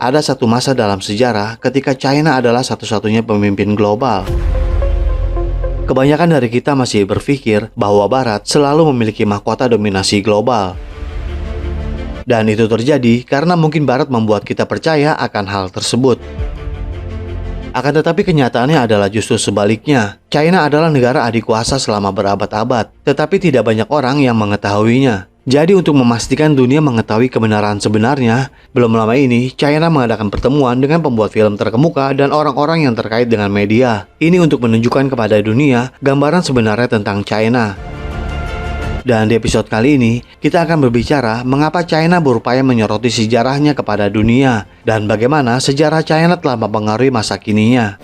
ada satu masa dalam sejarah ketika China adalah satu-satunya pemimpin global. Kebanyakan dari kita masih berpikir bahwa Barat selalu memiliki mahkota dominasi global. Dan itu terjadi karena mungkin Barat membuat kita percaya akan hal tersebut. Akan tetapi kenyataannya adalah justru sebaliknya. China adalah negara adik kuasa selama berabad-abad, tetapi tidak banyak orang yang mengetahuinya. Jadi untuk memastikan dunia mengetahui kebenaran sebenarnya, belum lama ini China mengadakan pertemuan dengan pembuat film terkemuka dan orang-orang yang terkait dengan media. Ini untuk menunjukkan kepada dunia gambaran sebenarnya tentang China. Dan di episode kali ini, kita akan berbicara mengapa China berupaya menyoroti sejarahnya kepada dunia dan bagaimana sejarah China telah mempengaruhi masa kininya.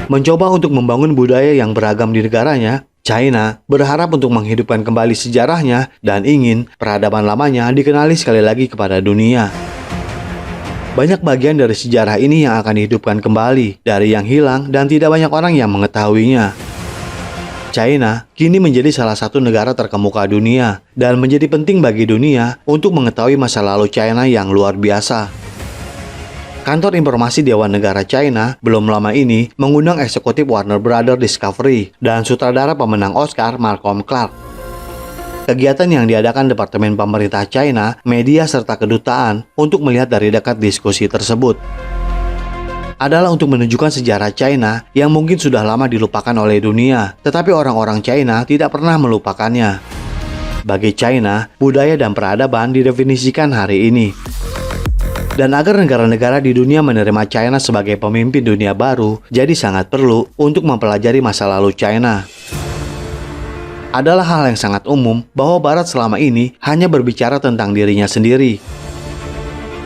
Mencoba untuk membangun budaya yang beragam di negaranya, China berharap untuk menghidupkan kembali sejarahnya dan ingin peradaban lamanya dikenali sekali lagi kepada dunia. Banyak bagian dari sejarah ini yang akan dihidupkan kembali dari yang hilang dan tidak banyak orang yang mengetahuinya. China kini menjadi salah satu negara terkemuka dunia dan menjadi penting bagi dunia untuk mengetahui masa lalu China yang luar biasa. Kantor Informasi Dewan Negara China belum lama ini mengundang eksekutif Warner Brothers Discovery dan sutradara pemenang Oscar Malcolm Clark. Kegiatan yang diadakan Departemen Pemerintah China, media serta kedutaan untuk melihat dari dekat diskusi tersebut adalah untuk menunjukkan sejarah China yang mungkin sudah lama dilupakan oleh dunia, tetapi orang-orang China tidak pernah melupakannya. Bagi China, budaya dan peradaban didefinisikan hari ini. Dan agar negara-negara di dunia menerima China sebagai pemimpin dunia baru, jadi sangat perlu untuk mempelajari masa lalu China. Adalah hal yang sangat umum bahwa Barat selama ini hanya berbicara tentang dirinya sendiri.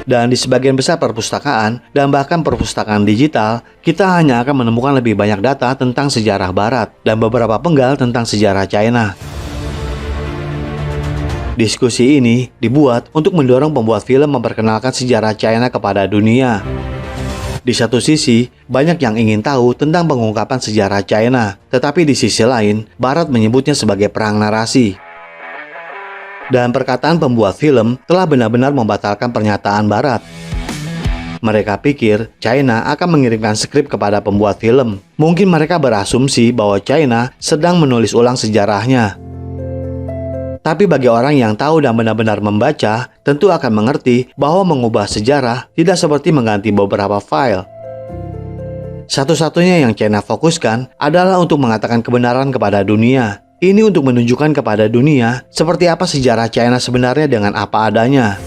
Dan di sebagian besar perpustakaan dan bahkan perpustakaan digital, kita hanya akan menemukan lebih banyak data tentang sejarah Barat dan beberapa penggal tentang sejarah China. Diskusi ini dibuat untuk mendorong pembuat film memperkenalkan sejarah China kepada dunia. Di satu sisi, banyak yang ingin tahu tentang pengungkapan sejarah China, tetapi di sisi lain, Barat menyebutnya sebagai perang narasi. Dan perkataan pembuat film telah benar-benar membatalkan pernyataan Barat. Mereka pikir China akan mengirimkan skrip kepada pembuat film. Mungkin mereka berasumsi bahwa China sedang menulis ulang sejarahnya. Tapi bagi orang yang tahu dan benar-benar membaca, tentu akan mengerti bahwa mengubah sejarah tidak seperti mengganti beberapa file. Satu-satunya yang China fokuskan adalah untuk mengatakan kebenaran kepada dunia. Ini untuk menunjukkan kepada dunia seperti apa sejarah China sebenarnya dengan apa adanya.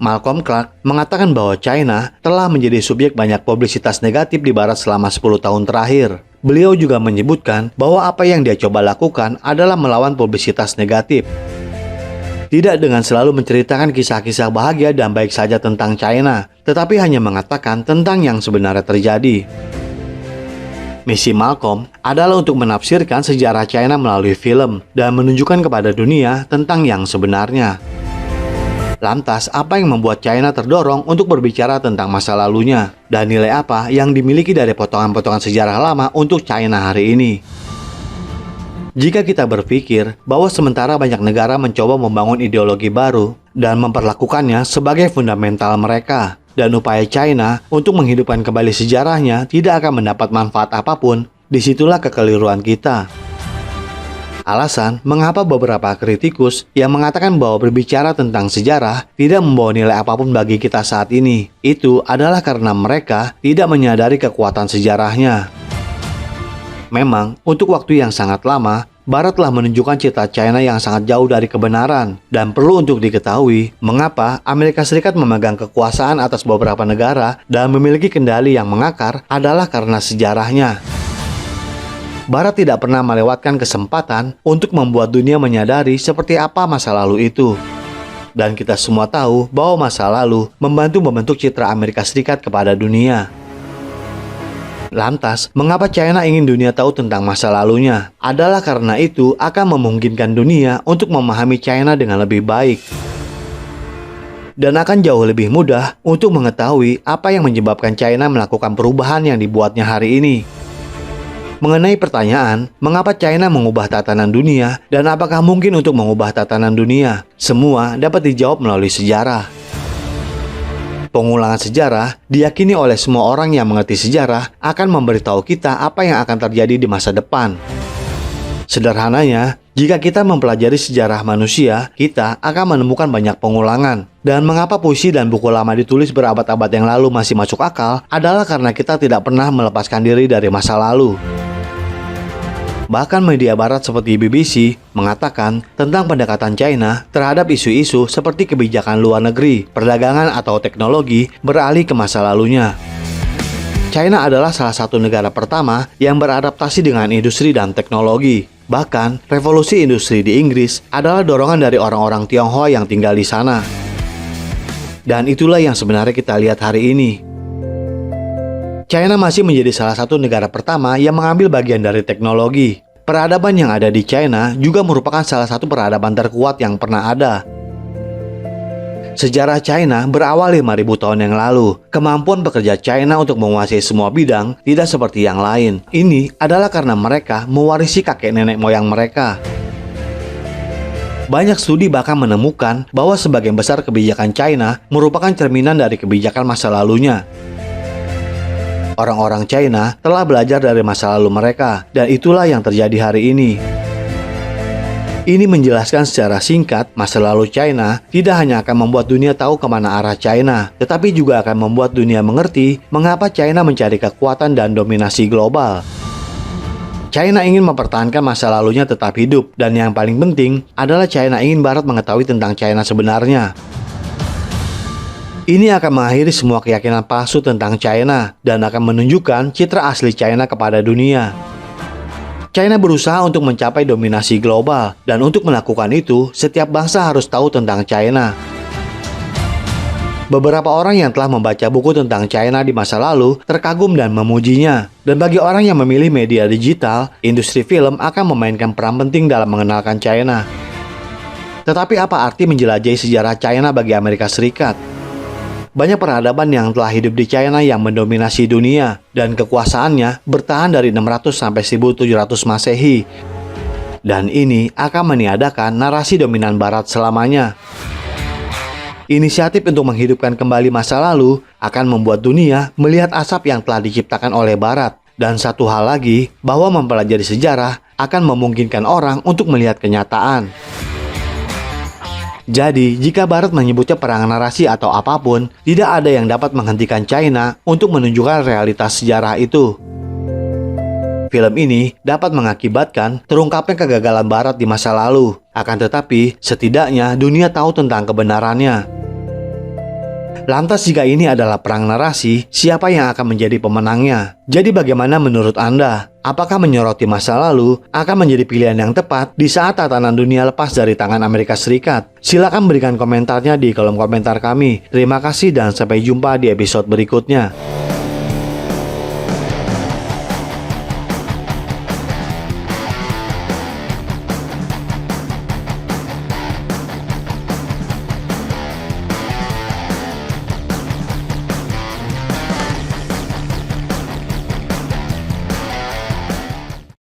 Malcolm Clark mengatakan bahwa China telah menjadi subjek banyak publisitas negatif di Barat selama 10 tahun terakhir. Beliau juga menyebutkan bahwa apa yang dia coba lakukan adalah melawan publisitas negatif. Tidak dengan selalu menceritakan kisah-kisah bahagia dan baik saja tentang China, tetapi hanya mengatakan tentang yang sebenarnya terjadi. Misi Malcolm adalah untuk menafsirkan sejarah China melalui film dan menunjukkan kepada dunia tentang yang sebenarnya. Lantas, apa yang membuat China terdorong untuk berbicara tentang masa lalunya? Dan nilai apa yang dimiliki dari potongan-potongan sejarah lama untuk China hari ini? Jika kita berpikir bahwa sementara banyak negara mencoba membangun ideologi baru dan memperlakukannya sebagai fundamental mereka, dan upaya China untuk menghidupkan kembali sejarahnya tidak akan mendapat manfaat apapun, disitulah kekeliruan kita. Alasan mengapa beberapa kritikus yang mengatakan bahwa berbicara tentang sejarah tidak membawa nilai apapun bagi kita saat ini, itu adalah karena mereka tidak menyadari kekuatan sejarahnya. Memang, untuk waktu yang sangat lama, Barat telah menunjukkan citra China yang sangat jauh dari kebenaran, dan perlu untuk diketahui mengapa Amerika Serikat memegang kekuasaan atas beberapa negara dan memiliki kendali yang mengakar adalah karena sejarahnya. Barat tidak pernah melewatkan kesempatan untuk membuat dunia menyadari seperti apa masa lalu itu. Dan kita semua tahu bahwa masa lalu membantu membentuk citra Amerika Serikat kepada dunia. Lantas, mengapa China ingin dunia tahu tentang masa lalunya? Adalah karena itu akan memungkinkan dunia untuk memahami China dengan lebih baik. Dan akan jauh lebih mudah untuk mengetahui apa yang menyebabkan China melakukan perubahan yang dibuatnya hari ini. Mengenai pertanyaan, mengapa China mengubah tatanan dunia dan apakah mungkin untuk mengubah tatanan dunia? Semua dapat dijawab melalui sejarah. Pengulangan sejarah diyakini oleh semua orang yang mengerti sejarah akan memberitahu kita apa yang akan terjadi di masa depan. Sederhananya, jika kita mempelajari sejarah manusia, kita akan menemukan banyak pengulangan. Dan mengapa puisi dan buku lama ditulis berabad-abad yang lalu masih masuk akal adalah karena kita tidak pernah melepaskan diri dari masa lalu. Bahkan media barat seperti BBC mengatakan tentang pendekatan China terhadap isu-isu seperti kebijakan luar negeri, perdagangan atau teknologi beralih ke masa lalunya. China adalah salah satu negara pertama yang beradaptasi dengan industri dan teknologi. Bahkan, revolusi industri di Inggris adalah dorongan dari orang-orang Tionghoa yang tinggal di sana. Dan itulah yang sebenarnya kita lihat hari ini. China masih menjadi salah satu negara pertama yang mengambil bagian dari teknologi. Peradaban yang ada di China juga merupakan salah satu peradaban terkuat yang pernah ada. Sejarah China berawal 5.000 tahun yang lalu. Kemampuan bekerja China untuk menguasai semua bidang tidak seperti yang lain. Ini adalah karena mereka mewarisi kakek nenek moyang mereka. Banyak studi bahkan menemukan bahwa sebagian besar kebijakan China merupakan cerminan dari kebijakan masa lalunya. Orang-orang China telah belajar dari masa lalu mereka, dan itulah yang terjadi hari ini. Ini menjelaskan secara singkat, masa lalu China tidak hanya akan membuat dunia tahu kemana arah China, tetapi juga akan membuat dunia mengerti mengapa China mencari kekuatan dan dominasi global. China ingin mempertahankan masa lalunya tetap hidup, dan yang paling penting adalah China ingin Barat mengetahui tentang China sebenarnya. Ini akan mengakhiri semua keyakinan palsu tentang China dan akan menunjukkan citra asli China kepada dunia. China berusaha untuk mencapai dominasi global, dan untuk melakukan itu, setiap bangsa harus tahu tentang China. Beberapa orang yang telah membaca buku tentang China di masa lalu terkagum dan memujinya. Dan bagi orang yang memilih media digital, industri film akan memainkan peran penting dalam mengenalkan China. Tetapi apa arti menjelajahi sejarah China bagi Amerika Serikat? Banyak peradaban yang telah hidup di China yang mendominasi dunia, dan kekuasaannya bertahan dari 600 sampai 1700 Masehi. Dan ini akan meniadakan narasi dominan Barat selamanya. Inisiatif untuk menghidupkan kembali masa lalu akan membuat dunia melihat asap yang telah diciptakan oleh Barat. Dan satu hal lagi, bahwa mempelajari sejarah akan memungkinkan orang untuk melihat kenyataan. Jadi, jika Barat menyebutnya perang narasi atau apapun, tidak ada yang dapat menghentikan China untuk menunjukkan realitas sejarah itu. Film ini dapat mengakibatkan terungkapnya kegagalan Barat di masa lalu. Akan tetapi, setidaknya dunia tahu tentang kebenarannya. Lantas jika ini adalah perang narasi, siapa yang akan menjadi pemenangnya? Jadi bagaimana menurut Anda? Apakah menyoroti masa lalu akan menjadi pilihan yang tepat di saat tatanan dunia lepas dari tangan Amerika Serikat? Silakan berikan komentarnya di kolom komentar kami. Terima kasih dan sampai jumpa di episode berikutnya.